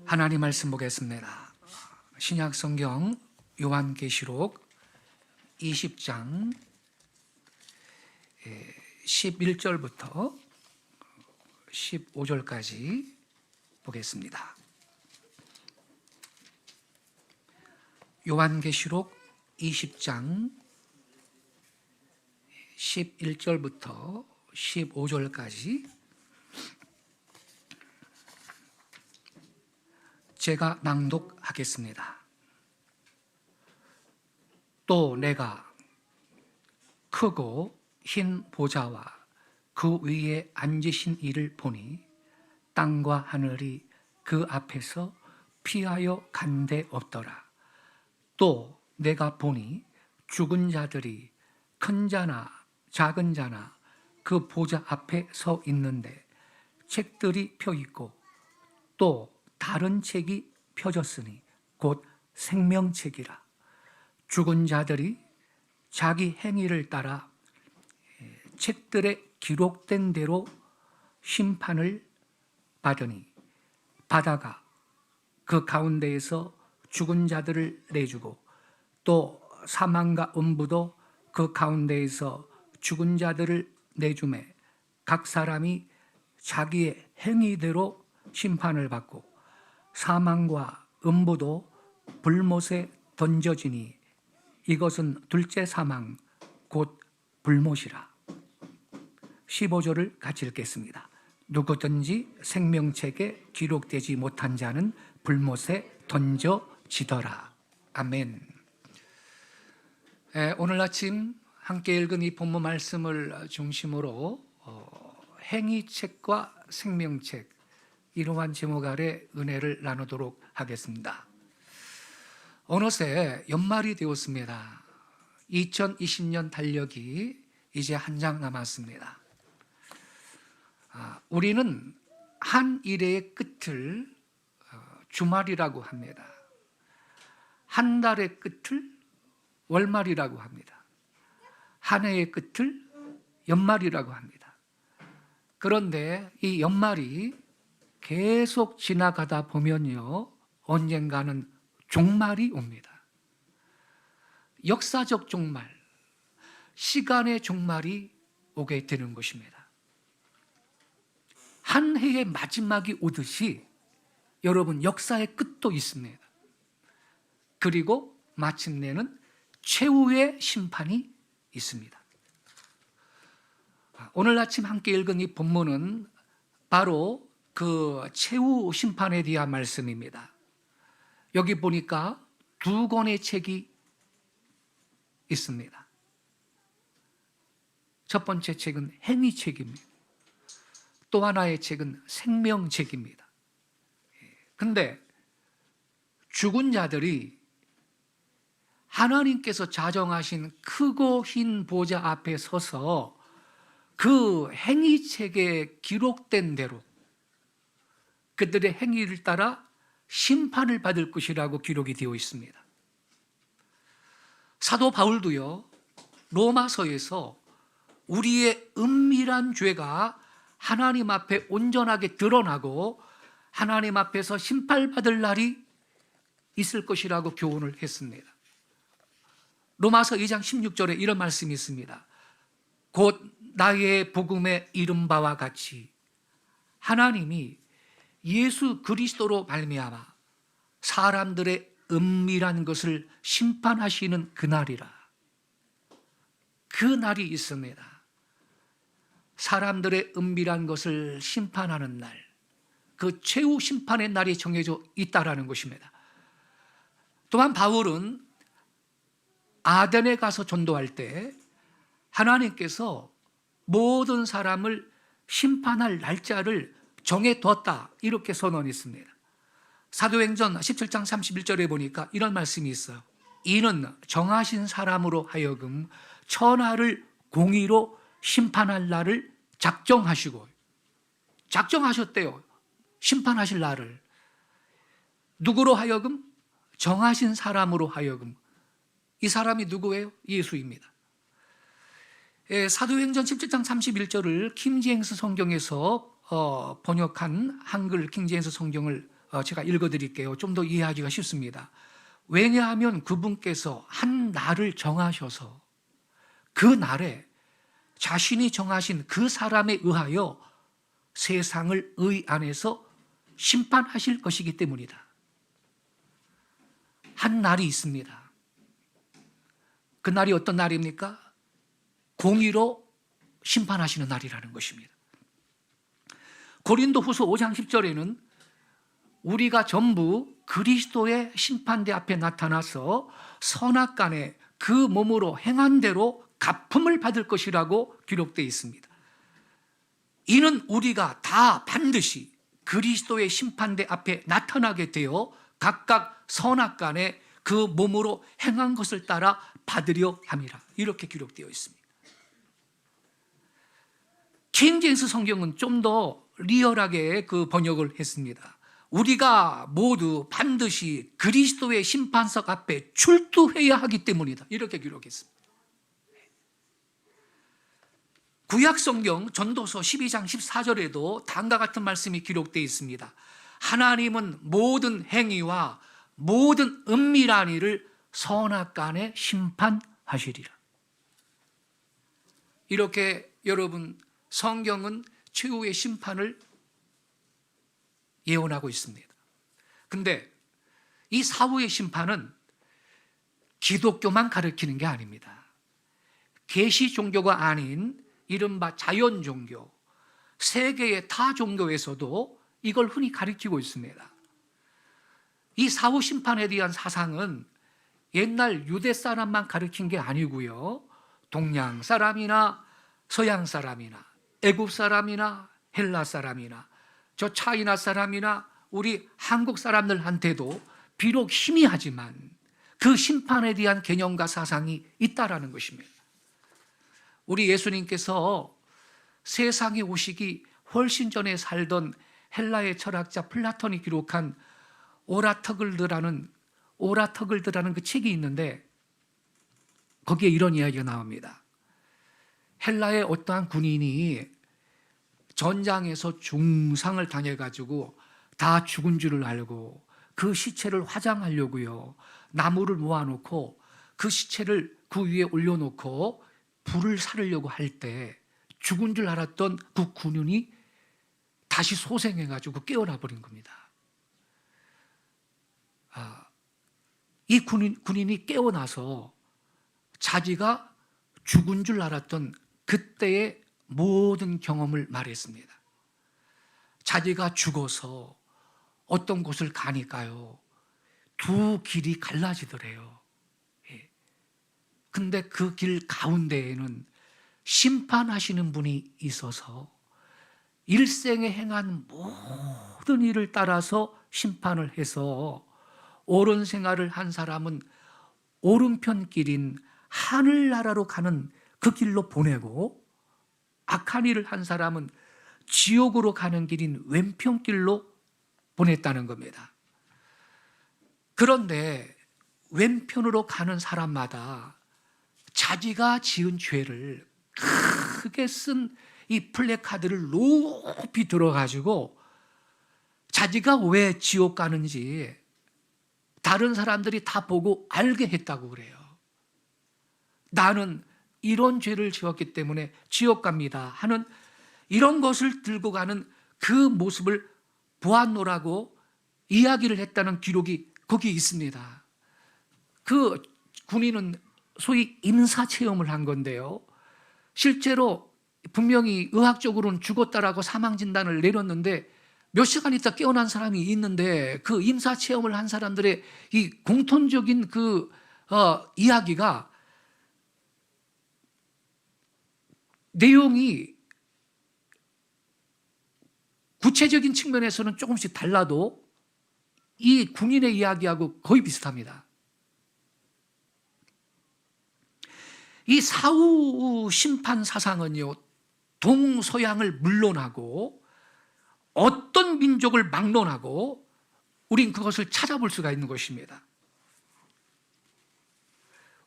하나님 말씀 보겠습니다. 신약 성경 요한계시록 20장 11절부터 15절까지 보겠습니다. 요한계시록 20장 11절부터 15절까지 제가 낭독하겠습니다. 또 내가 크고 흰 보좌와 그 위에 앉으신 이를 보니 땅과 하늘이 그 앞에서 피하여 간 데 없더라. 또 내가 보니 죽은 자들이 큰 자나 작은 자나 그 보좌 앞에 서 있는데 책들이 펴 있고 또 다른 책이 펴졌으니 곧 생명책이라. 죽은 자들이 자기 행위를 따라 책들에 기록된 대로 심판을 받으니 바다가 그 가운데에서 죽은 자들을 내주고 또 사망과 음부도 그 가운데에서 죽은 자들을 내주매 각 사람이 자기의 행위대로 심판을 받고 사망과 음부도 불못에 던져지니 이것은 둘째 사망 곧 불못이라. 15절을 같이 읽겠습니다. 누구든지 생명책에 기록되지 못한 자는 불못에 던져지더라. 아멘. 오늘 아침 함께 읽은 이 본문 말씀을 중심으로 행위책과 생명책, 이러한 제목 아래 은혜를 나누도록 하겠습니다. 어느새 연말이 되었습니다. 2020년 달력이 이제 한 장 남았습니다. 우리는 한 일의 끝을 주말이라고 합니다. 한 달의 끝을 월말이라고 합니다. 한 해의 끝을 연말이라고 합니다. 그런데 이 연말이 계속 지나가다 보면요, 언젠가는 종말이 옵니다. 역사적 종말, 시간의 종말이 오게 되는 것입니다. 한 해의 마지막이 오듯이 여러분, 역사의 끝도 있습니다. 그리고 마침내는 최후의 심판이 있습니다. 오늘 아침 함께 읽은 이 본문은 바로 그 최후 심판에 대한 말씀입니다. 여기 보니까 두 권의 책이 있습니다. 첫 번째 책은 행위책입니다. 또 하나의 책은 생명책입니다. 근데 죽은 자들이 하나님께서 자정하신 크고 흰 보좌 앞에 서서 그 행위책에 기록된 대로 그들의 행위를 따라 심판을 받을 것이라고 기록이 되어 있습니다. 사도 바울도요, 로마서에서 우리의 은밀한 죄가 하나님 앞에 온전하게 드러나고 하나님 앞에서 심판받을 날이 있을 것이라고 교훈을 했습니다. 로마서 2장 16절에 이런 말씀이 있습니다. 곧 나의 복음에 이른 바와 같이 하나님이 예수 그리스도로 말미암아 사람들의 은밀한 것을 심판하시는 그날이라. 그 날이 있습니다. 사람들의 은밀한 것을 심판하는 날, 그 최후 심판의 날이 정해져 있다라는 것입니다. 또한 바울은 아덴에 가서 전도할 때 하나님께서 모든 사람을 심판할 날짜를 정해뒀다, 이렇게 선언했습니다. 사도행전 17장 31절에 보니까 이런 말씀이 있어요. 이는 정하신 사람으로 하여금 천하를 공의로 심판할 날을 작정하셨대요. 심판하실 날을. 누구로 하여금? 정하신 사람으로 하여금. 이 사람이 누구예요? 예수입니다. 사도행전 17장 31절을 킹제임스 성경에서 번역한 한글 킹제임스 성경을 제가 읽어드릴게요. 좀 더 이해하기가 쉽습니다. 왜냐하면 그분께서 한 날을 정하셔서 그 날에 자신이 정하신 그 사람에 의하여 세상을 의 안에서 심판하실 것이기 때문이다. 한 날이 있습니다. 그 날이 어떤 날입니까? 공의로 심판하시는 날이라는 것입니다. 고린도후서 5장 10절에는 우리가 전부 그리스도의 심판대 앞에 나타나서 선악간에 그 몸으로 행한 대로 갚음을 받을 것이라고 기록되어 있습니다. 이는 우리가 다 반드시 그리스도의 심판대 앞에 나타나게 되어 각각 선악간에 그 몸으로 행한 것을 따라 받으려 함이라. 이렇게 기록되어 있습니다. 킹 제임스 성경은 좀 더 리얼하게 그 번역을 했습니다. 우리가 모두 반드시 그리스도의 심판석 앞에 출두해야 하기 때문이다. 이렇게 기록했습니다. 구약 성경 전도서 12장 14절에도 다음과 같은 말씀이 기록되어 있습니다. 하나님은 모든 행위와 모든 은밀한 일을 선악간에 심판하시리라. 이렇게 여러분, 성경은 최후의 심판을 예언하고 있습니다. 근데 이 사후의 심판은 기독교만 가르치는 게 아닙니다. 계시 종교가 아닌 이른바 자연 종교, 세계의 타 종교에서도 이걸 흔히 가르치고 있습니다. 이 사후 심판에 대한 사상은 옛날 유대 사람만 가르친 게 아니고요. 동양 사람이나 서양 사람이나 애굽 사람이나 헬라 사람이나 저 차이나 사람이나 우리 한국 사람들한테도 비록 희미하지만 그 심판에 대한 개념과 사상이 있다라는 것입니다. 우리 예수님께서 세상에 오시기 훨씬 전에 살던 헬라의 철학자 플라톤이 기록한 오라터글드라는 그 책이 있는데 거기에 이런 이야기가 나옵니다. 헬라의 어떠한 군인이 전장에서 중상을 당해가지고 다 죽은 줄을 알고 그 시체를 화장하려고요. 나무를 모아놓고 그 시체를 그 위에 올려놓고 불을 사르려고 할 때 죽은 줄 알았던 그 군인이 다시 소생해가지고 깨어나 버린 겁니다. 이 군인이 깨어나서 자기가 죽은 줄 알았던 그때의 모든 경험을 말했습니다. 자기가 죽어서 어떤 곳을 가니까요, 두 길이 갈라지더래요. 근데 그 길 가운데에는 심판하시는 분이 있어서 일생에 행한 모든 일을 따라서 심판을 해서 옳은 생활을 한 사람은 오른편 길인 하늘나라로 가는 그 길로 보내고 악한 일을 한 사람은 지옥으로 가는 길인 왼편 길로 보냈다는 겁니다. 그런데 왼편으로 가는 사람마다 자기가 지은 죄를 크게 쓴 이 플래카드를 높이 들어가지고 자기가 왜 지옥 가는지 다른 사람들이 다 보고 알게 했다고 그래요. 나는 이런 죄를 지었기 때문에 지옥 갑니다 하는 이런 것을 들고 가는 그 모습을 보았노라고 이야기를 했다는 기록이 거기 있습니다. 그 군인은 소위 임사체험을 한 건데요, 실제로 분명히 의학적으로는 죽었다라고 사망진단을 내렸는데 몇 시간 있다 깨어난 사람이 있는데 그 임사체험을 한 사람들의 이 공통적인 그 이야기가 내용이 구체적인 측면에서는 조금씩 달라도 이 군인의 이야기하고 거의 비슷합니다. 이 사후 심판 사상은요, 동서양을 물론하고 어떤 민족을 막론하고 우린 그것을 찾아볼 수가 있는 것입니다.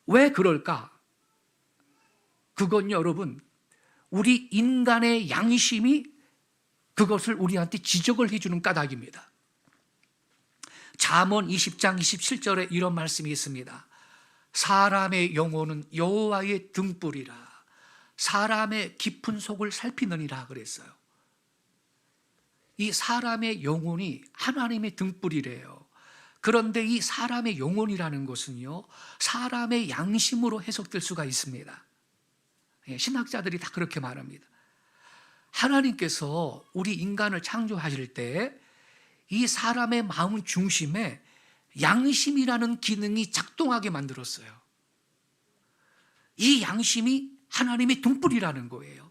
왜 그럴까? 그건 여러분, 우리 인간의 양심이 그것을 우리한테 지적을 해주는 까닭입니다. 잠언 20장 27절에 이런 말씀이 있습니다. 사람의 영혼은 여호와의 등불이라 사람의 깊은 속을 살피느니라 그랬어요. 이 사람의 영혼이 하나님의 등불이래요. 그런데 이 사람의 영혼이라는 것은요, 사람의 양심으로 해석될 수가 있습니다. 신학자들이 다 그렇게 말합니다. 하나님께서 우리 인간을 창조하실 때 이 사람의 마음 중심에 양심이라는 기능이 작동하게 만들었어요. 이 양심이 하나님의 등불이라는 거예요.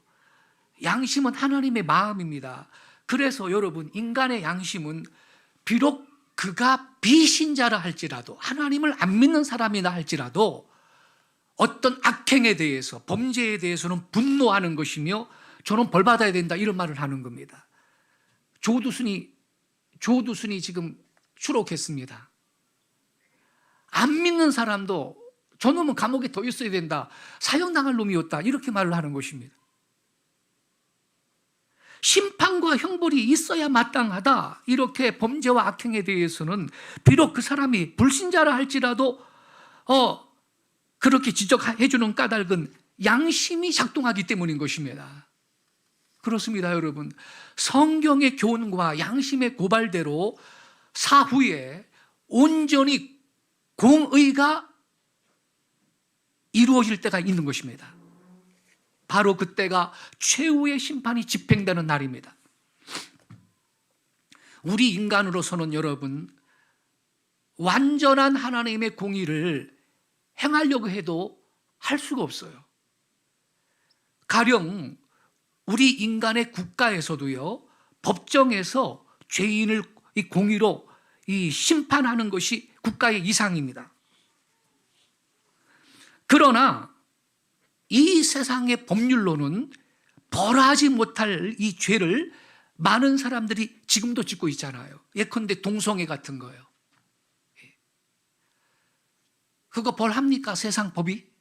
양심은 하나님의 마음입니다. 그래서 여러분, 인간의 양심은 비록 그가 비신자라 할지라도, 하나님을 안 믿는 사람이나 할지라도 어떤 악행에 대해서, 범죄에 대해서는 분노하는 것이며 저는 벌받아야 된다, 이런 말을 하는 겁니다. 조두순이 지금 추록했습니다. 안 믿는 사람도 저놈은 감옥에 더 있어야 된다, 사형당할 놈이었다, 이렇게 말을 하는 것입니다. 심판과 형벌이 있어야 마땅하다, 이렇게 범죄와 악행에 대해서는 비록 그 사람이 불신자라 할지라도 그렇게 지적해 주는 까닭은 양심이 작동하기 때문인 것입니다. 그렇습니다, 여러분. 성경의 교훈과 양심의 고발대로 사후에 온전히 공의가 이루어질 때가 있는 것입니다. 바로 그때가 최후의 심판이 집행되는 날입니다. 우리 인간으로서는 여러분, 완전한 하나님의 공의를 행하려고 해도 할 수가 없어요. 가령 우리 인간의 국가에서도요, 법정에서 죄인을 이 공의로 심판하는 것이 국가의 이상입니다. 그러나 이 세상의 법률로는 벌하지 못할 이 죄를 많은 사람들이 지금도 짓고 있잖아요. 예컨대 동성애 같은 거예요. 그거 벌합니까, 세상 법이?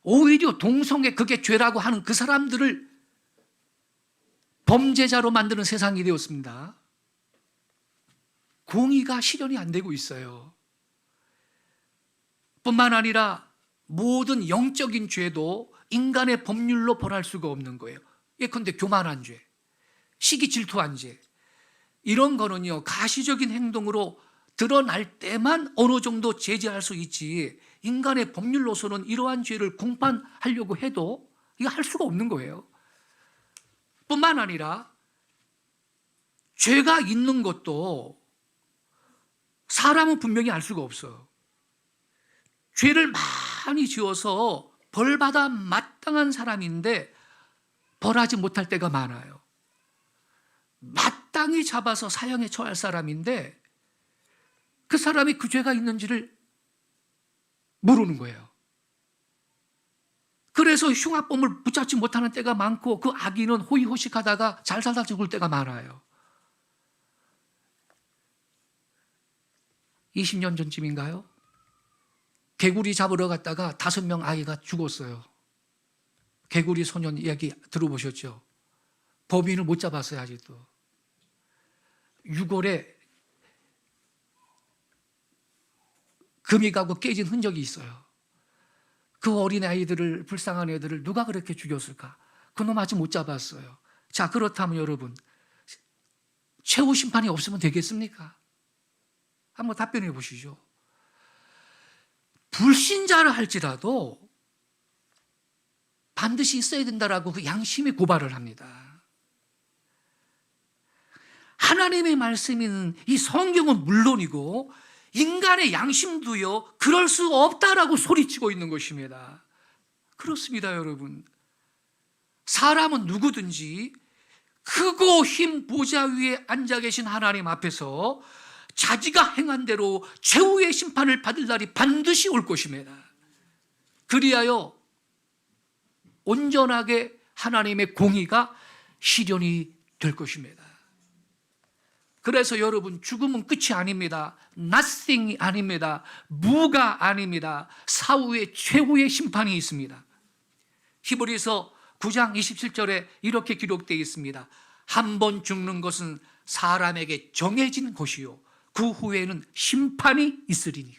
오히려 동성애 그게 죄라고 하는 그 사람들을 범죄자로 만드는 세상이 되었습니다. 공의가 실현이 안 되고 있어요. 뿐만 아니라 모든 영적인 죄도 인간의 법률로 벌할 수가 없는 거예요. 예컨대 교만한 죄, 시기 질투한 죄, 이런 거는요, 가시적인 행동으로 드러날 때만 어느 정도 제재할 수 있지, 인간의 법률로서는 이러한 죄를 공판하려고 해도 이거 할 수가 없는 거예요. 뿐만 아니라 죄가 있는 것도 사람은 분명히 알 수가 없어요. 죄를 많이 지어서 벌받아 마땅한 사람인데 벌하지 못할 때가 많아요. 마땅히 잡아서 사형에 처할 사람인데 그 사람이 그 죄가 있는지를 모르는 거예요. 그래서 흉악범을 붙잡지 못하는 때가 많고 그 악인은 호의호식하다가 잘 살다 죽을 때가 많아요. 20년 전쯤인가요? 개구리 잡으러 갔다가 5명 아이가 죽었어요. 개구리 소년 이야기 들어보셨죠? 범인을 못 잡았어요, 아직도. 6월에 금이 가고 깨진 흔적이 있어요. 그 어린 아이들을, 불쌍한 애들을 누가 그렇게 죽였을까? 그놈 아직 못 잡았어요. 자, 그렇다면 여러분, 최후 심판이 없으면 되겠습니까? 한번 답변해 보시죠. 불신자라 할지라도 반드시 있어야 된다라고 그 양심이 고발을 합니다. 하나님의 말씀인 이 성경은 물론이고 인간의 양심도요, 그럴 수 없다라고 소리치고 있는 것입니다. 그렇습니다, 여러분. 사람은 누구든지 크고 흰 보좌 위에 앉아 계신 하나님 앞에서 자기가 행한 대로 최후의 심판을 받을 날이 반드시 올 것입니다. 그리하여 온전하게 하나님의 공의가 실현이 될 것입니다. 그래서 여러분, 죽음은 끝이 아닙니다. nothing이 아닙니다. 무가 아닙니다. 사후에 최후의 심판이 있습니다. 히브리서 9장 27절에 이렇게 기록되어 있습니다. 한 번 죽는 것은 사람에게 정해진 것이요 그 후에는 심판이 있으리니.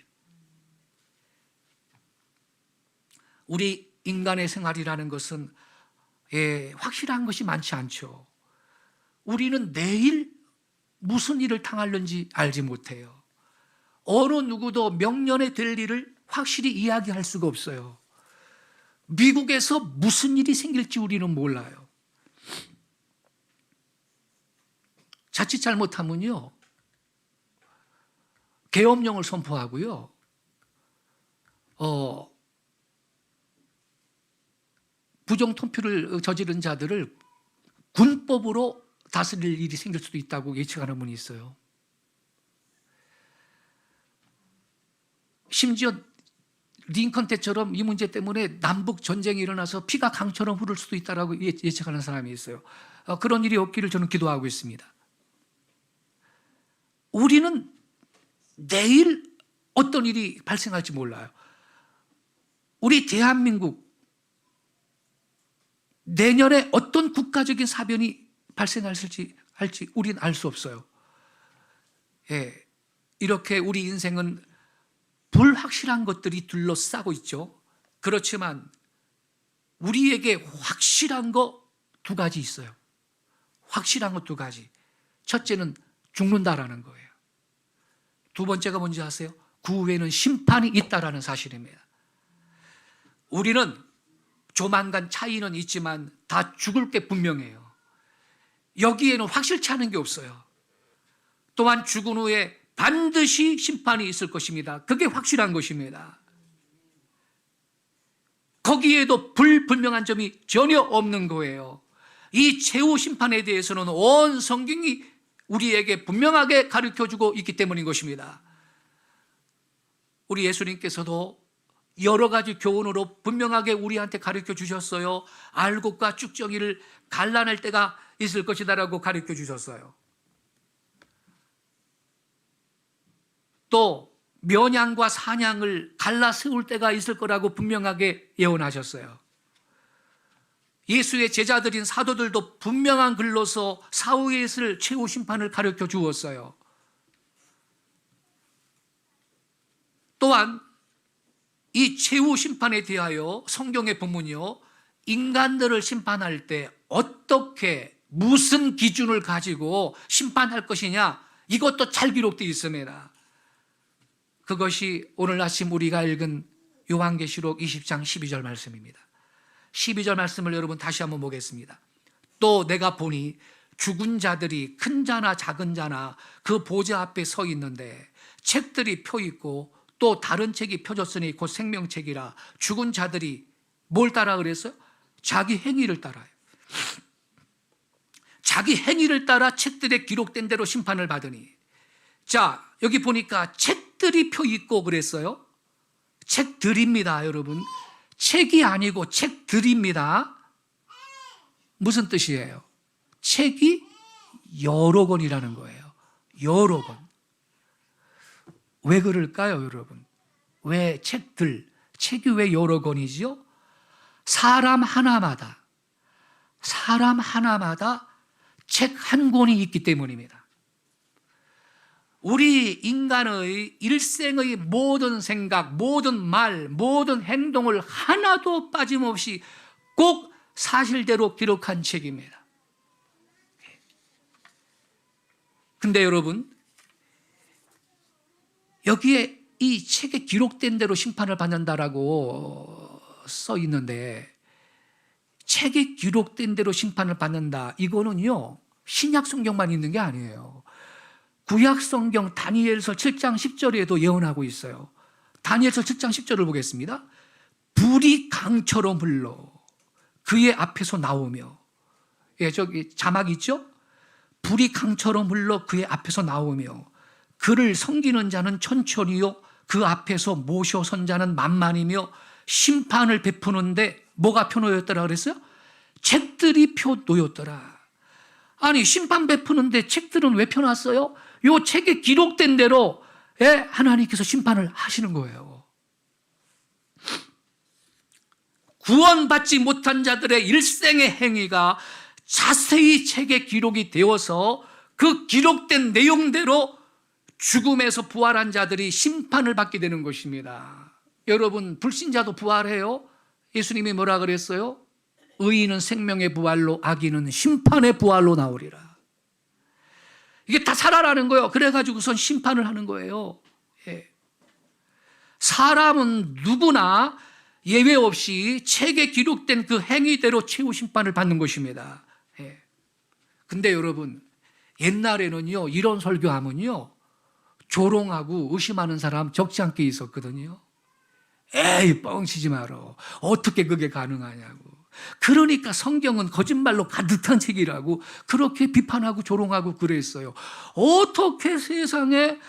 우리 인간의 생활이라는 것은 확실한 것이 많지 않죠. 우리는 내일 무슨 일을 당할는지 알지 못해요. 어느 누구도 명년에 될 일을 확실히 이야기할 수가 없어요. 미국에서 무슨 일이 생길지 우리는 몰라요. 자칫 잘못하면요, 계엄령을 선포하고요, 부정통표를 저지른 자들을 군법으로 다스릴 일이 생길 수도 있다고 예측하는 분이 있어요. 심지어 링컨 때처럼 이 문제 때문에 남북 전쟁이 일어나서 피가 강처럼 흐를 수도 있다고 예측하는 사람이 있어요. 그런 일이 없기를 저는 기도하고 있습니다. 우리는 내일 어떤 일이 발생할지 몰라요. 우리 대한민국 내년에 어떤 국가적인 사변이 발생할지 우리는 알 수 없어요. 이렇게 우리 인생은 불확실한 것들이 둘러싸고 있죠. 그렇지만 우리에게 확실한 거 두 가지 있어요. 확실한 것 두 가지. 첫째는 죽는다라는 거예요. 두 번째가 뭔지 아세요? 그 후에는 심판이 있다라는 사실입니다. 우리는 조만간 차이는 있지만 다 죽을 게 분명해요. 여기에는 확실치 않은 게 없어요. 또한 죽은 후에 반드시 심판이 있을 것입니다. 그게 확실한 것입니다. 거기에도 불분명한 점이 전혀 없는 거예요. 이 최후 심판에 대해서는 온 성경이 우리에게 분명하게 가르쳐주고 있기 때문인 것입니다. 우리 예수님께서도 여러 가지 교훈으로 분명하게 우리한테 가르쳐 주셨어요. 알곡과 쭉정이를 갈라낼 때가 있을 것이다라고 가르쳐 주셨어요. 또 면양과 산양을 갈라 세울 때가 있을 거라고 분명하게 예언하셨어요. 예수의 제자들인 사도들도 분명한 글로서 사후에 있을 최후 심판을 가르쳐 주었어요. 또한 이 최후 심판에 대하여 성경의 본문이요, 인간들을 심판할 때 어떻게 무슨 기준을 가지고 심판할 것이냐, 이것도 잘 기록되어 있습니다. 그것이 오늘 아침 우리가 읽은 요한계시록 20장 12절 말씀입니다. 12절 말씀을 여러분 다시 한번 보겠습니다. 또 내가 보니 죽은 자들이 큰 자나 작은 자나 그 보좌 앞에 서 있는데 책들이 펴 있고 또 다른 책이 펴졌으니 곧 생명책이라. 죽은 자들이 뭘 따라 그랬어요? 자기 행위를 따라요. 자기 행위를 따라 책들에 기록된 대로 심판을 받으니. 자, 여기 보니까 책들이 펴 있고 그랬어요. 책들입니다, 여러분. 책이 아니고 책들입니다. 무슨 뜻이에요? 책이 여러 권이라는 거예요. 여러 권. 왜 그럴까요, 여러분? 왜 책들? 책이 왜 여러 권이지요? 사람 하나마다 책 한 권이 있기 때문입니다. 우리 인간의 일생의 모든 생각, 모든 말, 모든 행동을 하나도 빠짐없이 꼭 사실대로 기록한 책입니다. 근데 여러분, 여기에 이 책에 기록된 대로 심판을 받는다라고 써 있는데, 책에 기록된 대로 심판을 받는다, 이거는요 신약 성경만 있는 게 아니에요. 구약 성경 다니엘서 7장 10절에도 예언하고 있어요. 다니엘서 7장 10절을 보겠습니다. 불이 강처럼 흘러 그의 앞에서 나오며, 저기 자막 있죠? 불이 강처럼 흘러 그의 앞에서 나오며 그를 섬기는 자는 천천히요 그 앞에서 모셔 선 자는 만만이며 심판을 베푸는데 뭐가 펴놓였더라 그랬어요? 책들이 펴놓였더라. 아니, 심판 베푸는데 책들은 왜 펴놨어요? 요 책에 기록된 대로 하나님께서 심판을 하시는 거예요. 구원받지 못한 자들의 일생의 행위가 자세히 책에 기록이 되어서 그 기록된 내용대로 죽음에서 부활한 자들이 심판을 받게 되는 것입니다. 여러분, 불신자도 부활해요? 예수님이 뭐라 그랬어요? 의인은 생명의 부활로, 악인은 심판의 부활로 나오리라. 이게 다 살아나는 거예요. 그래가지고선 심판을 하는 거예요. 예. 사람은 누구나 예외 없이 책에 기록된 그 행위대로 최후 심판을 받는 것입니다. 예. 근데 여러분, 옛날에는요, 이런 설교하면요, 조롱하고 의심하는 사람 적지 않게 있었거든요. 에이, 뻥치지 마라. 어떻게 그게 가능하냐고. 그러니까 성경은 거짓말로 가득한 책이라고 그렇게 비판하고 조롱하고 그랬어요. 어떻게 세상에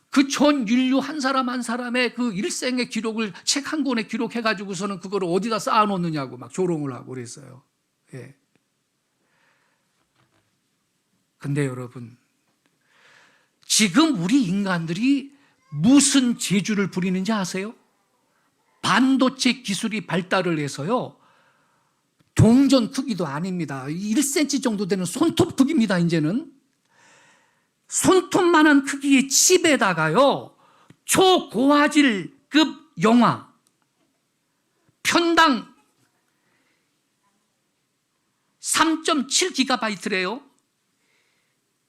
그 전 인류 한 사람 한 사람의 그 일생의 기록을 책 한 권에 기록해가지고서는 그거를 어디다 쌓아놓느냐고 막 조롱을 하고 그랬어요. 예. 근데 여러분, 지금 우리 인간들이 무슨 재주를 부리는지 아세요? 반도체 기술이 발달을 해서요, 동전 크기도 아닙니다. 1cm 정도 되는 손톱 크기입니다. 이제는 손톱만한 크기의 칩에다가요, 초고화질급 영화 편당 3.7GB래요.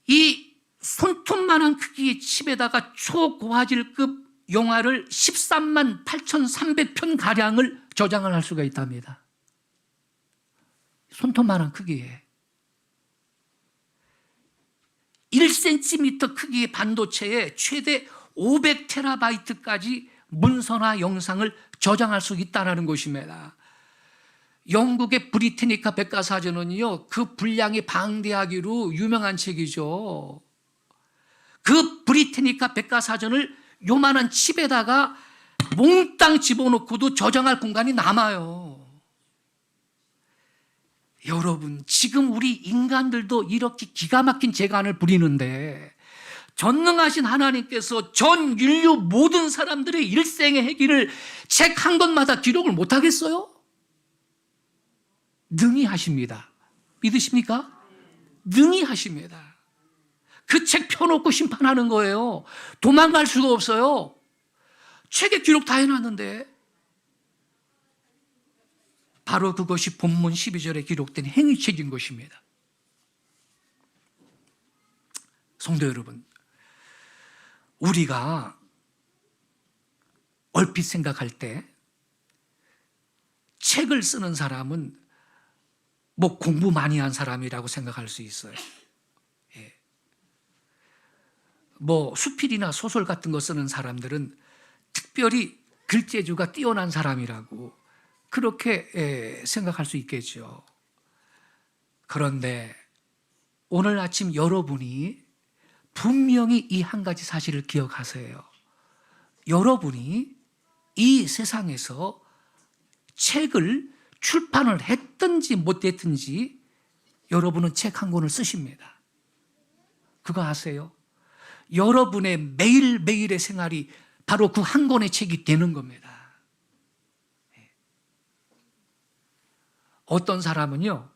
이 손톱만한 크기의 칩에다가 초고화질급 영화를 13만 8,300편 가량을 저장을 할 수가 있답니다. 손톱만한 크기에 1cm 크기의 반도체에 최대 500TB까지 문서나 영상을 저장할 수 있다는 것입니다. 영국의 브리테니카 백과사전은요, 그 분량이 방대하기로 유명한 책이죠. 그 브리테니카 백과사전을 요만한 칩에다가 몽땅 집어넣고도 저장할 공간이 남아요. 여러분, 지금 우리 인간들도 이렇게 기가 막힌 재간을 부리는데 전능하신 하나님께서 전 인류 모든 사람들의 일생의 행위를 책 한 권마다 기록을 못하겠어요? 능히 하십니다. 믿으십니까? 능히 하십니다. 그 책 펴놓고 심판하는 거예요. 도망갈 수가 없어요. 책에 기록 다 해놨는데. 바로 그것이 본문 12절에 기록된 행위책인 것입니다. 성도 여러분, 우리가 얼핏 생각할 때 책을 쓰는 사람은 뭐 공부 많이 한 사람이라고 생각할 수 있어요. 예. 뭐 수필이나 소설 같은 거 쓰는 사람들은 특별히 글재주가 뛰어난 사람이라고 그렇게 생각할 수 있겠죠. 그런데 오늘 아침 여러분이 분명히 이 한 가지 사실을 기억하세요. 여러분이 이 세상에서 책을 출판을 했든지 못했든지 여러분은 책 한 권을 쓰십니다. 그거 아세요? 여러분의 매일매일의 생활이 바로 그 한 권의 책이 되는 겁니다. 어떤 사람은요,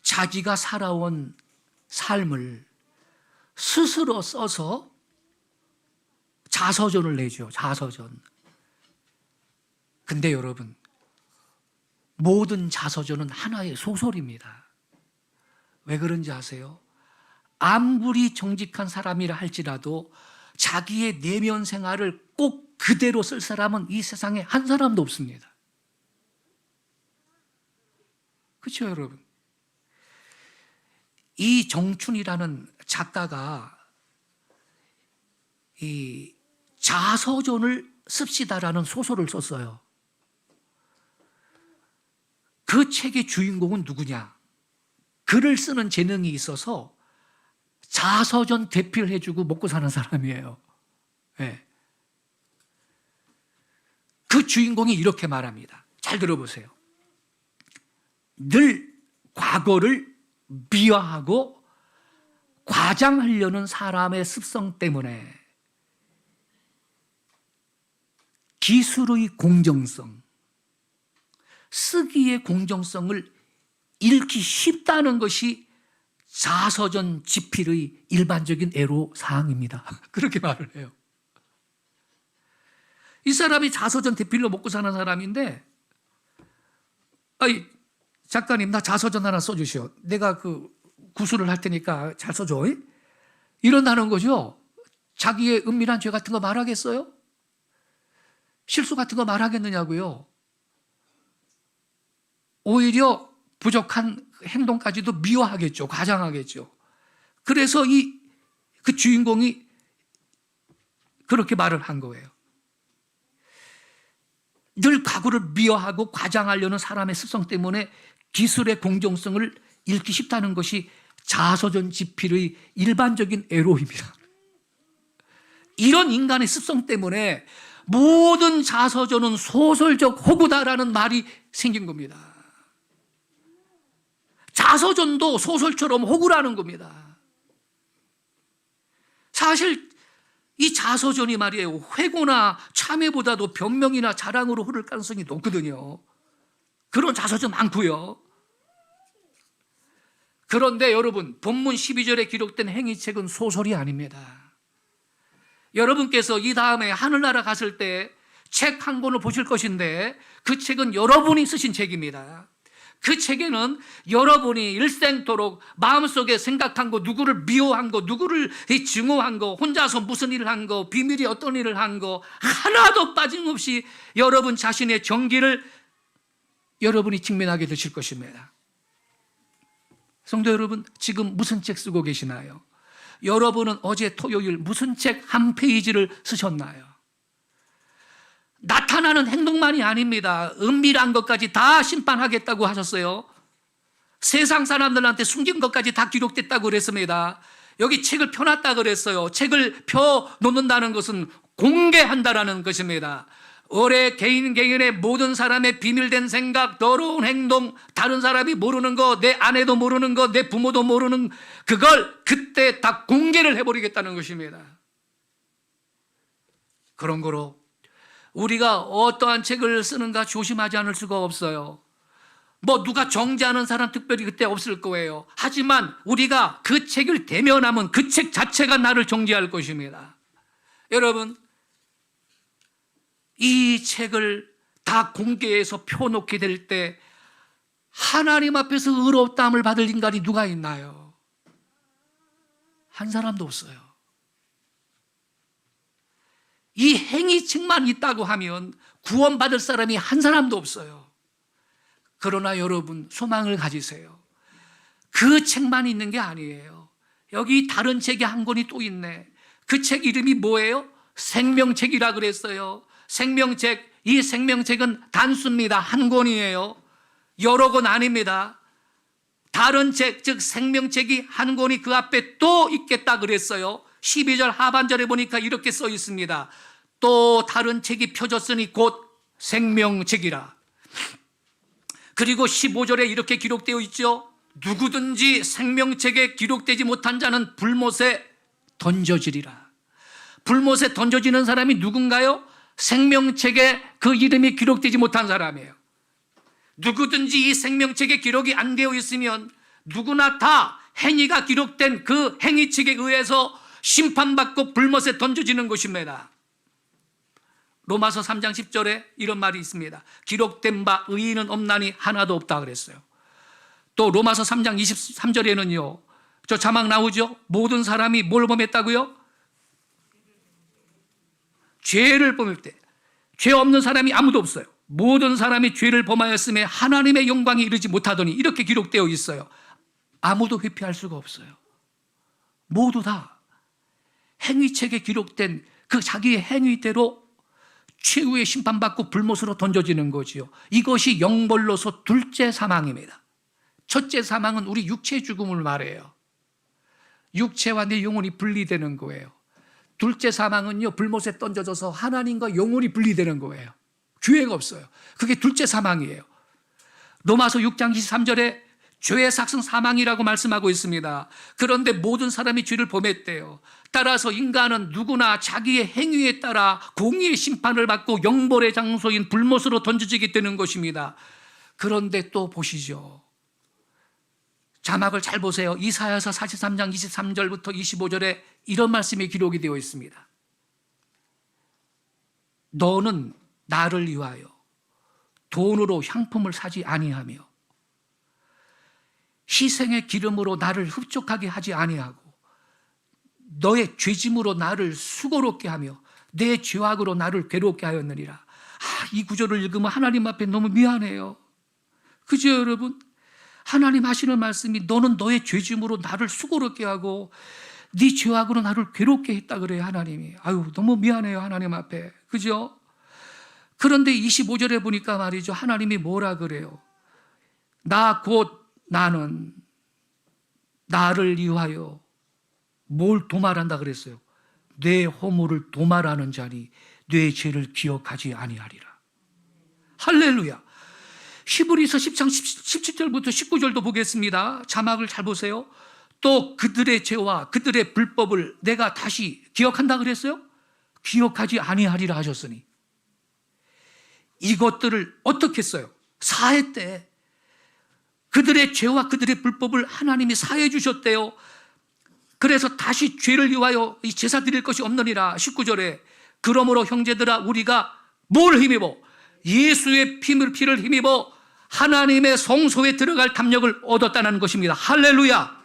자기가 살아온 삶을 스스로 써서 자서전을 내죠. 자서전. 근데 여러분, 모든 자서전은 하나의 소설입니다. 왜 그런지 아세요? 아무리 정직한 사람이라 할지라도 자기의 내면 생활을 꼭 그대로 쓸 사람은 이 세상에 한 사람도 없습니다. 그렇죠, 여러분? 이정춘이라는 작가가 이 자서전을 씁시다라는 소설을 썼어요. 그 책의 주인공은 누구냐? 글을 쓰는 재능이 있어서 자서전 대필을 해주고 먹고 사는 사람이에요. 네. 그 주인공이 이렇게 말합니다. 잘 들어보세요. 늘 과거를 미화하고 과장하려는 사람의 습성 때문에 기술의 공정성, 쓰기의 공정성을 잃기 쉽다는 것이 자서전 집필의 일반적인 애로 사항입니다. 그렇게 말을 해요. 이 사람이 자서전 대필로 먹고 사는 사람인데, 아이 작가님 나 자서전 하나 써주시오. 내가 그 구술을 할 테니까 잘 써줘. 이런다는 거죠. 자기의 은밀한 죄 같은 거 말하겠어요? 실수 같은 거 말하겠느냐고요. 오히려 부족한 행동까지도 미워하겠죠. 과장하겠죠. 그래서 그 주인공이 그렇게 말을 한 거예요. 늘 과거를 미워하고 과장하려는 사람의 습성 때문에 기술의 공정성을 잃기 쉽다는 것이 자서전 집필의 일반적인 애로입니다. 이런 인간의 습성 때문에 모든 자서전은 소설적 호구다라는 말이 생긴 겁니다. 자서전도 소설처럼 호구라는 겁니다. 사실 이 자서전이 말이에요, 회고나 참회보다도 변명이나 자랑으로 흐를 가능성이 높거든요. 그런 자서전 많고요. 그런데 여러분, 본문 12절에 기록된 행위책은 소설이 아닙니다. 여러분께서 이 다음에 하늘나라 갔을 때 책 한 권을 보실 것인데, 그 책은 여러분이 쓰신 책입니다. 그 책에는 여러분이 일생토록 마음속에 생각한 거, 누구를 미워한 거, 누구를 증오한 거, 혼자서 무슨 일을 한 거, 비밀이 어떤 일을 한 거 하나도 빠짐없이 여러분 자신의 정기를 여러분이 직면하게 되실 것입니다. 성도 여러분, 지금 무슨 책 쓰고 계시나요? 여러분은 어제 토요일 무슨 책 한 페이지를 쓰셨나요? 나타나는 행동만이 아닙니다. 은밀한 것까지 다 심판하겠다고 하셨어요. 세상 사람들한테 숨긴 것까지 다 기록됐다고 그랬습니다. 여기 책을 펴놨다 그랬어요. 책을 펴놓는다는 것은 공개한다라는 것입니다. 올해 개인의 모든 사람의 비밀된 생각, 더러운 행동, 다른 사람이 모르는 거, 내 아내도 모르는 거, 내 부모도 모르는 그걸 그때 다 공개를 해버리겠다는 것입니다. 그런 거로 우리가 어떠한 책을 쓰는가 조심하지 않을 수가 없어요. 뭐 누가 정죄하는 사람 특별히 그때 없을 거예요. 하지만 우리가 그 책을 대면하면 그 책 자체가 나를 정죄할 것입니다. 여러분, 이 책을 다 공개해서 펴놓게 될 때 하나님 앞에서 의롭다함을 받을 인간이 누가 있나요? 한 사람도 없어요. 이 행위책만 있다고 하면 구원받을 사람이 한 사람도 없어요. 그러나 여러분, 소망을 가지세요. 그 책만 있는 게 아니에요. 여기 다른 책이 한 권이 또 있네. 그 책 이름이 뭐예요? 생명책이라 그랬어요. 생명책, 이 생명책은 단수입니다. 한 권이에요. 여러 권 아닙니다. 다른 책, 즉 생명책이 한 권이 그 앞에 또 있겠다 그랬어요. 12절 하반절에 보니까 이렇게 써 있습니다. 또 다른 책이 펴졌으니 곧 생명책이라. 그리고 15절에 이렇게 기록되어 있죠. 누구든지 생명책에 기록되지 못한 자는 불못에 던져지리라. 불못에 던져지는 사람이 누군가요? 생명책에 그 이름이 기록되지 못한 사람이에요. 누구든지 이 생명책에 기록이 안 되어 있으면 누구나 다 행위가 기록된 그 행위책에 의해서 심판받고 불못에 던져지는 것입니다. 로마서 3장 10절에 이런 말이 있습니다. 기록된 바 의인은 없나니 하나도 없다 그랬어요. 또 로마서 3장 23절에는요, 저 자막 나오죠? 모든 사람이 뭘 범했다고요? 죄를 범할 때, 죄 없는 사람이 아무도 없어요. 모든 사람이 죄를 범하였음에 하나님의 영광에 이르지 못하더니 이렇게 기록되어 있어요. 아무도 회피할 수가 없어요. 모두 다 행위책에 기록된 그 자기의 행위대로 최후의 심판받고 불못으로 던져지는 거지요. 이것이 영벌로서 둘째 사망입니다. 첫째 사망은 우리 육체의 죽음을 말해요. 육체와 내 영혼이 분리되는 거예요. 둘째 사망은요, 불못에 던져져서 하나님과 영혼이 분리되는 거예요. 기회가 없어요. 그게 둘째 사망이에요. 로마서 6장 23절에 죄의 삭은 사망이라고 말씀하고 있습니다. 그런데 모든 사람이 죄를 범했대요. 따라서 인간은 누구나 자기의 행위에 따라 공의의 심판을 받고 영벌의 장소인 불못으로 던져지게 되는 것입니다. 그런데 또 보시죠. 자막을 잘 보세요. 이사야서 43장 23절부터 25절에 이런 말씀이 기록이 되어 있습니다. 너는 나를 위하여 돈으로 향품을 사지 아니하며 희생의 기름으로 나를 흡족하게 하지 아니하고 너의 죄짐으로 나를 수고롭게 하며 내 죄악으로 나를 괴롭게 하였느니라. 이 구절을 읽으면 하나님 앞에 너무 미안해요. 그죠, 여러분? 하나님 하시는 말씀이 너는 너의 죄짐으로 나를 수고롭게 하고 네 죄악으로 나를 괴롭게 했다 그래요, 하나님이. 너무 미안해요, 하나님 앞에. 그죠? 그런데 25절에 보니까 말이죠, 하나님이 뭐라 그래요? 나 곧 나는 나를 위하여 뭘 도말한다 그랬어요? 내 허물을 도말하는 자니 내 죄를 기억하지 아니하리라. 할렐루야. 히브리서 10장 17절부터 19절도 보겠습니다. 자막을 잘 보세요. 또 그들의 죄와 그들의 불법을 내가 다시 기억한다 그랬어요? 기억하지 아니하리라 하셨으니 이것들을 어떻게 했어요? 사해 때 그들의 죄와 그들의 불법을 하나님이 사해 주셨대요. 그래서 다시 죄를 위하여 이 제사 드릴 것이 없느니라. 19절에 그러므로 형제들아 우리가 뭘 힘입어? 예수의 피를 힘입어 하나님의 성소에 들어갈 담력을 얻었다는 것입니다. 할렐루야.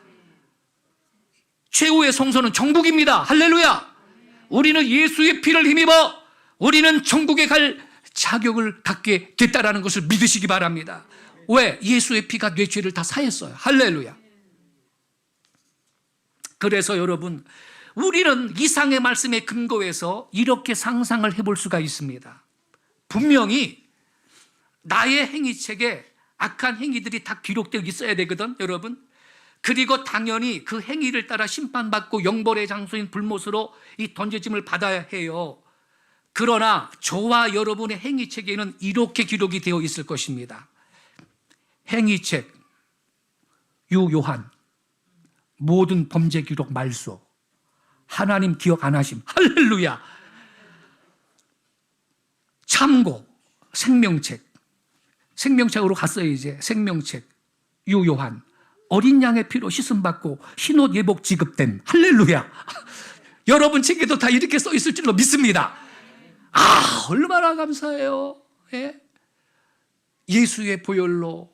최후의 성소는 천국입니다. 할렐루야. 우리는 예수의 피를 힘입어 우리는 천국에 갈 자격을 갖게 됐다는 것을 믿으시기 바랍니다. 왜? 예수의 피가 내 죄를 다 사했어요. 할렐루야. 그래서 여러분, 우리는 이상의 말씀에 근거해서 이렇게 상상을 해볼 수가 있습니다. 분명히 나의 행위책에 악한 행위들이 다 기록되어 있어야 되거든, 여러분. 그리고 당연히 그 행위를 따라 심판받고 영벌의 장소인 불못으로 이 던져짐을 받아야 해요. 그러나 저와 여러분의 행위책에는 이렇게 기록이 되어 있을 것입니다. 행위책 유요한 모든 범죄 기록 말소 하나님 기억 안 하심. 할렐루야. 참고 생명책으로 갔어요. 이제 생명책 유요한 어린 양의 피로 씻음받고 흰옷 예복 지급됨. 할렐루야. 여러분 책에도 다 이렇게 써 있을 줄로 믿습니다. 얼마나 감사해요. 예? 예수의 보혈로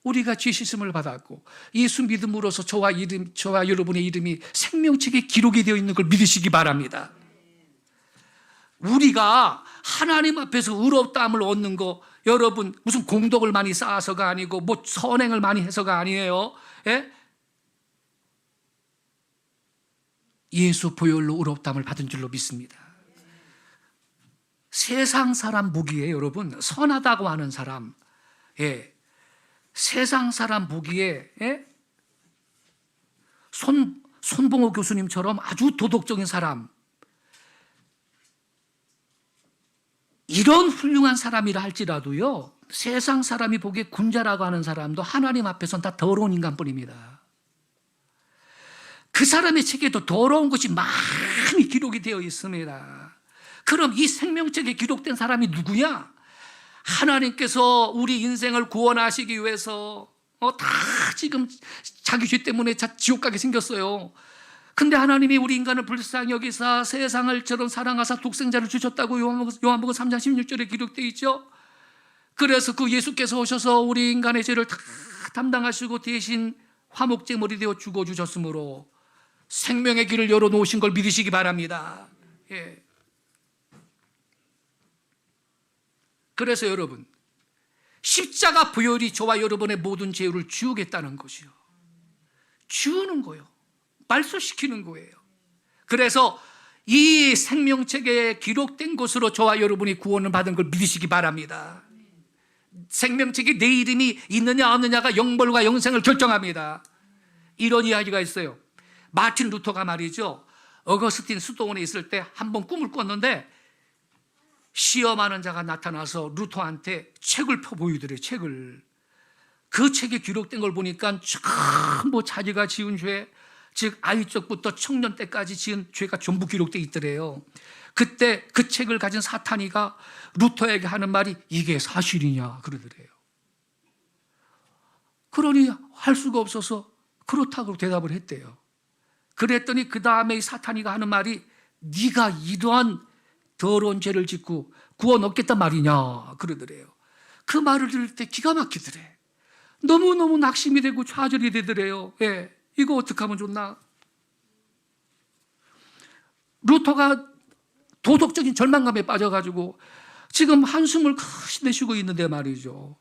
우리가 죄 씻음을 받았고 예수 믿음으로써 저와 여러분의 이름이 생명책에 기록이 되어 있는 걸 믿으시기 바랍니다. 우리가 하나님 앞에서 의롭다함을 얻는 거 여러분 무슨 공덕을 많이 쌓아서가 아니고 뭐 선행을 많이 해서가 아니에요. 예? 예수 보혈로 의롭다함을 받은 줄로 믿습니다. 세상 사람 보기에 여러분 선하다고 하는 사람, 세상 사람 보기에 손봉호 교수님처럼 아주 도덕적인 사람, 이런 훌륭한 사람이라 할지라도요, 세상 사람이 보기에 군자라고 하는 사람도 하나님 앞에서는 다 더러운 인간뿐입니다. 그 사람의 책에도 더러운 것이 많이 기록이 되어 있습니다. 그럼 이 생명책에 기록된 사람이 누구냐? 하나님께서 우리 인생을 구원하시기 위해서 다 지금 자기 죄 때문에 지옥 가게 생겼어요. 근데 하나님이 우리 인간을 불쌍히 여기사 세상을 저런 사랑하사 독생자를 주셨다고 요한복음 3장 16절에 기록되어 있죠. 그래서 그 예수께서 오셔서 우리 인간의 죄를 다 담당하시고 대신 화목제물이 되어 죽어주셨으므로 생명의 길을 열어놓으신 걸 믿으시기 바랍니다. 그래서 여러분, 십자가 보혈이 저와 여러분의 모든 죄를 지우겠다는 것이요. 지우는 거예요. 말소시키는 거예요. 그래서 이 생명책에 기록된 것으로 저와 여러분이 구원을 받은 걸 믿으시기 바랍니다. 생명책에 내 이름이 있느냐 없느냐가 영벌과 영생을 결정합니다. 이런 이야기가 있어요. 마틴 루터가 말이죠, 어거스틴 수도원에 있을 때 한 번 꿈을 꿨는데 시험하는 자가 나타나서 루터한테 책을 펴 보이더래요. 책을. 그 책에 기록된 걸 보니까 전부 자기가 지은 죄, 즉 아이 적부터 청년 때까지 지은 죄가 전부 기록되어 있더래요. 그때 그 책을 가진 사탄이가 루터에게 하는 말이 이게 사실이냐 그러더래요. 그러니 할 수가 없어서 그렇다고 대답을 했대요. 그랬더니 그 다음에 사탄이가 하는 말이 네가 이러한 더러운 죄를 짓고 구원 얻겠단 말이냐 그러더래요. 그 말을 들을 때 기가 막히더래. 너무너무 낙심이 되고 좌절이 되더래요. 예, 이거 어떻게 하면 좋나? 루터가 도덕적인 절망감에 빠져가지고 지금 한숨을 크게 내쉬고 있는데 말이죠.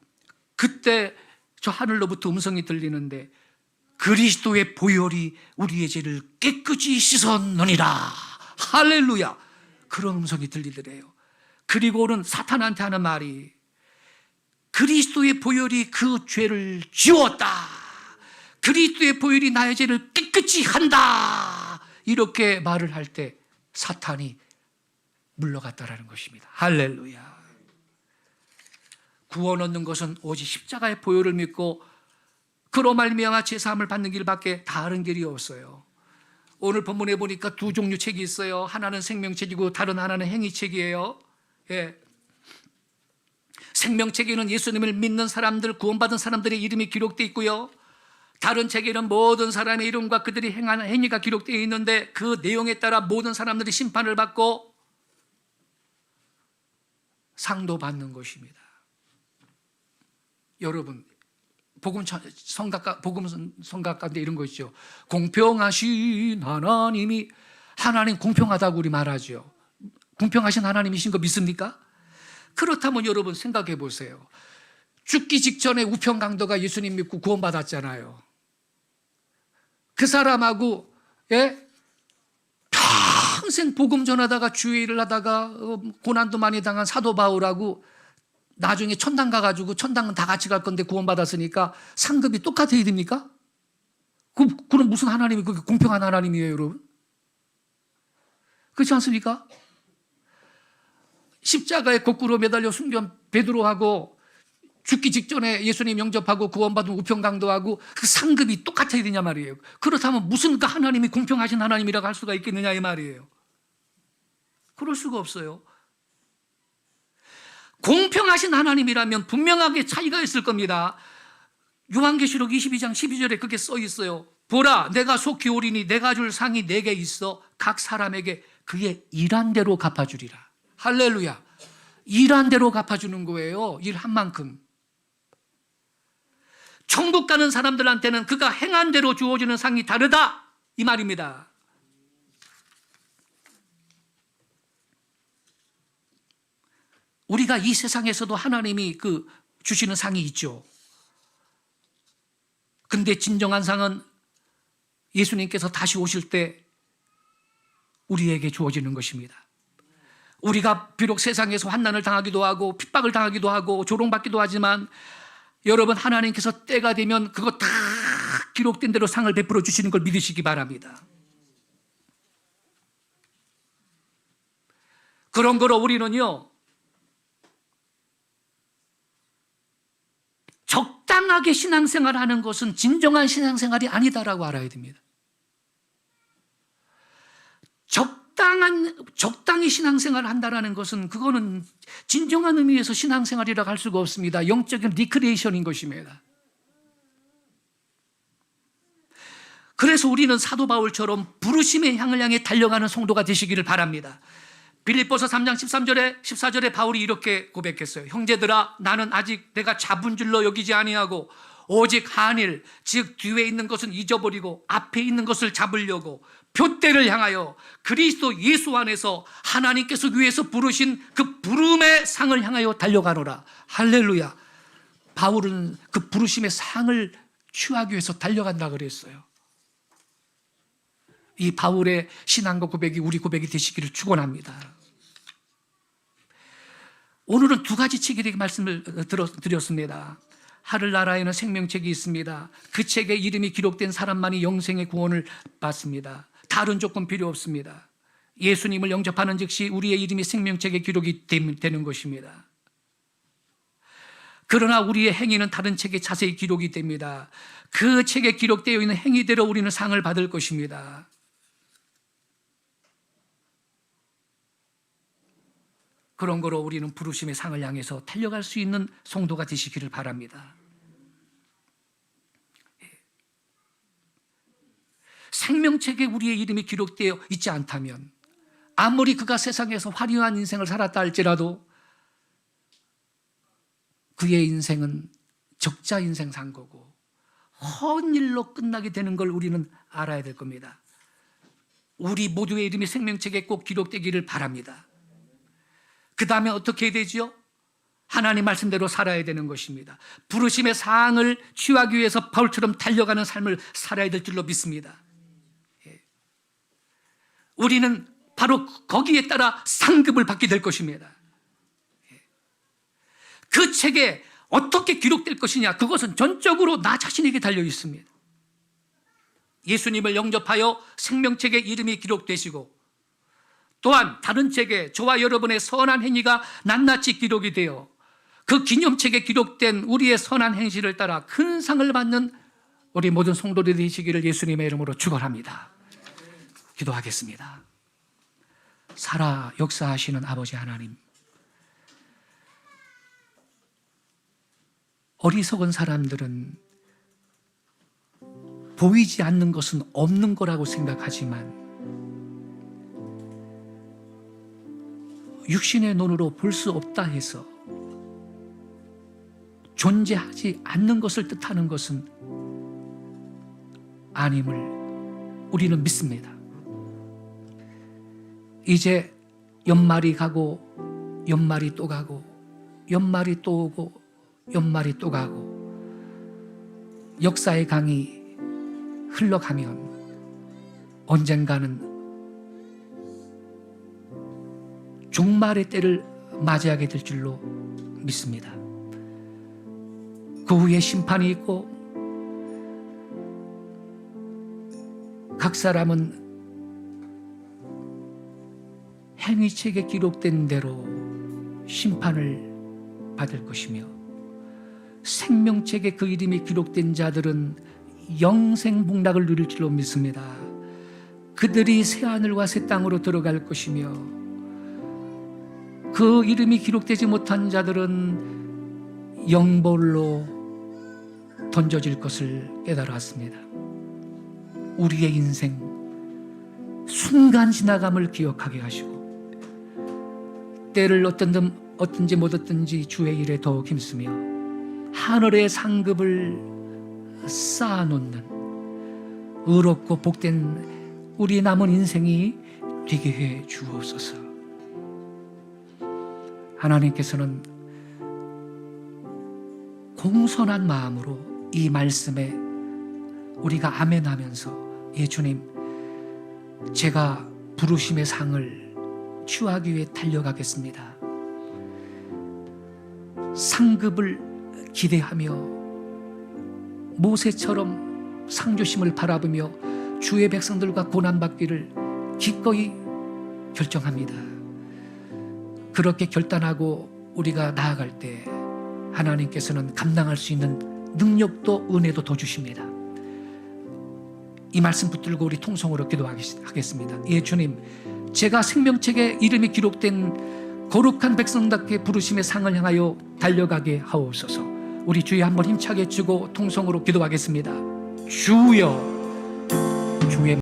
그때 저 하늘로부터 음성이 들리는데 그리스도의 보혈이 우리의 죄를 깨끗이 씻었느니라. 할렐루야. 그런 음성이 들리더래요. 그리고는 사탄한테 하는 말이 그리스도의 보혈이 그 죄를 지웠다. 그리스도의 보혈이 나의 죄를 깨끗이 한다. 이렇게 말을 할 때 사탄이 물러갔다라는 것입니다. 할렐루야. 구원 얻는 것은 오직 십자가의 보혈을 믿고 그로 말미암아 제사함을 받는 길밖에 다른 길이 없어요. 오늘 본문에 보니까 두 종류 책이 있어요. 하나는 생명책이고 다른 하나는 행위책이에요. 예. 생명책에는 예수님을 믿는 사람들, 구원받은 사람들의 이름이 기록되어 있고요. 다른 책에는 모든 사람의 이름과 그들이 행하는 행위가 기록되어 있는데 그 내용에 따라 모든 사람들이 심판을 받고 상도 받는 것입니다. 여러분, 복음 성각가인데 이런 거 있죠. 공평하신 하나님이, 하나님 공평하다고 우리 말하죠. 공평하신 하나님이신 거 믿습니까? 그렇다면 여러분 생각해 보세요. 죽기 직전에 우편강도가 예수님 믿고 구원받았잖아요. 그 사람하고 평생 복음 전하다가 주의 일을 하다가 고난도 많이 당한 사도 바울하고 나중에 천당 가가지고 천당은 다 같이 갈 건데 구원받았으니까 상급이 똑같아야 됩니까? 그럼 무슨 하나님이 그게 공평한 하나님이에요, 여러분? 그렇지 않습니까? 십자가에 거꾸로 매달려 숨긴 베드로하고 죽기 직전에 예수님 영접하고 구원받은 우편강도하고 그 상급이 똑같아야 되냐 말이에요. 그렇다면 무슨 그 하나님이 공평하신 하나님이라고 할 수가 있겠느냐 이 말이에요. 그럴 수가 없어요. 공평하신 하나님이라면 분명하게 차이가 있을 겁니다. 요한계시록 22장 12절에 그렇게 써 있어요. 보라, 내가 속히 오리니 내가 줄 상이 내게 있어 각 사람에게 그의 일한 대로 갚아주리라. 할렐루야. 일한 대로 갚아주는 거예요. 일한 만큼. 천국 가는 사람들한테는 그가 행한 대로 주어지는 상이 다르다 이 말입니다. 우리가 이 세상에서도 하나님이 주시는 상이 있죠. 근데 진정한 상은 예수님께서 다시 오실 때 우리에게 주어지는 것입니다. 우리가 비록 세상에서 환난을 당하기도 하고 핍박을 당하기도 하고 조롱받기도 하지만 여러분, 하나님께서 때가 되면 그거 다 기록된 대로 상을 베풀어 주시는 걸 믿으시기 바랍니다. 그런 거로 우리는요, 적당하게 신앙생활 하는 것은 진정한 신앙생활이 아니다라고 알아야 됩니다. 적당히 신앙생활을 한다는 것은 그거는 진정한 의미에서 신앙생활이라고 할 수가 없습니다. 영적인 리크리에이션인 것입니다. 그래서 우리는 사도 바울처럼 부르심의 향을 향해 달려가는 성도가 되시기를 바랍니다. 빌립보서 3장 13절에 14절에 바울이 이렇게 고백했어요. 형제들아, 나는 아직 내가 잡은 줄로 여기지 아니하고 오직 한일, 즉 뒤에 있는 것은 잊어버리고 앞에 있는 것을 잡으려고 표대를 향하여 그리스도 예수 안에서 하나님께서 위에서 부르신 그 부름의 상을 향하여 달려가노라. 할렐루야. 바울은 그 부르심의 상을 취하기 위해서 달려간다 그랬어요. 이 바울의 신앙과 고백이 우리 고백이 되시기를 축원합니다. 오늘은 두 가지 책에 대해 말씀을 드렸습니다. 하늘나라에는 생명책이 있습니다. 그 책에 이름이 기록된 사람만이 영생의 구원을 받습니다. 다른 조건 필요 없습니다. 예수님을 영접하는 즉시 우리의 이름이 생명책에 기록이 되는 것입니다. 그러나 우리의 행위는 다른 책에 자세히 기록이 됩니다. 그 책에 기록되어 있는 행위대로 우리는 상을 받을 것입니다. 그런 거로 우리는 부르심의 상을 향해서 달려갈 수 있는 성도가 되시기를 바랍니다. 생명책에 우리의 이름이 기록되어 있지 않다면, 아무리 그가 세상에서 화려한 인생을 살았다 할지라도 그의 인생은 적자 인생 산 거고 헛 일로 끝나게 되는 걸 우리는 알아야 될 겁니다. 우리 모두의 이름이 생명책에 꼭 기록되기를 바랍니다. 그 다음에 어떻게 해야 되죠? 하나님 말씀대로 살아야 되는 것입니다. 부르심의 사항을 취하기 위해서 바울처럼 달려가는 삶을 살아야 될 줄로 믿습니다. 우리는 바로 거기에 따라 상급을 받게 될 것입니다. 그 책에 어떻게 기록될 것이냐, 그것은 전적으로 나 자신에게 달려 있습니다. 예수님을 영접하여 생명책에 이름이 기록되시고, 또한 다른 책에 저와 여러분의 선한 행위가 낱낱이 기록이 되어 그 기념책에 기록된 우리의 선한 행실을 따라 큰 상을 받는 우리 모든 성도들이 되시기를 예수님의 이름으로 축원합니다. 기도하겠습니다. 살아 역사하시는 아버지 하나님, 어리석은 사람들은 보이지 않는 것은 없는 거라고 생각하지만 육신의 눈으로 볼 수 없다 해서 존재하지 않는 것을 뜻하는 것은 아님을 우리는 믿습니다. 이제 연말이 가고 연말이 또 가고 연말이 또 오고 연말이 또 가고 역사의 강이 흘러가면 언젠가는 종말의 때를 맞이하게 될 줄로 믿습니다. 그 후에 심판이 있고 각 사람은 행위책에 기록된 대로 심판을 받을 것이며 생명책에 그 이름이 기록된 자들은 영생복락을 누릴 줄로 믿습니다. 그들이 새하늘과 새 땅으로 들어갈 것이며 그 이름이 기록되지 못한 자들은 영벌로 던져질 것을 깨달았습니다. 우리의 인생 순간 지나감을 기억하게 하시고 때를 어떤지 못 얻든지 주의 일에 더욱 힘쓰며 하늘의 상급을 쌓아놓는 의롭고 복된 우리 남은 인생이 되게 해 주옵소서. 하나님께서는 공손한 마음으로 이 말씀에 우리가 아멘하면서 예 주님, 제가 부르심의 상을 취하기 위해 달려가겠습니다. 상급을 기대하며 모세처럼 상주심을 바라보며 주의 백성들과 고난받기를 기꺼이 결정합니다. 그렇게 결단하고 우리가 나아갈 때 하나님께서는 감당할 수 있는 능력도 은혜도 더 주십니다. 이 말씀 붙들고 우리 통성으로 기도하겠습니다. 예 주님, 제가 생명책에 이름이 기록된 거룩한 백성답게 부르심의 상을 향하여 달려가게 하옵소서. 우리 주여 한번 힘차게 주고 통성으로 기도하겠습니다. 주여, 주의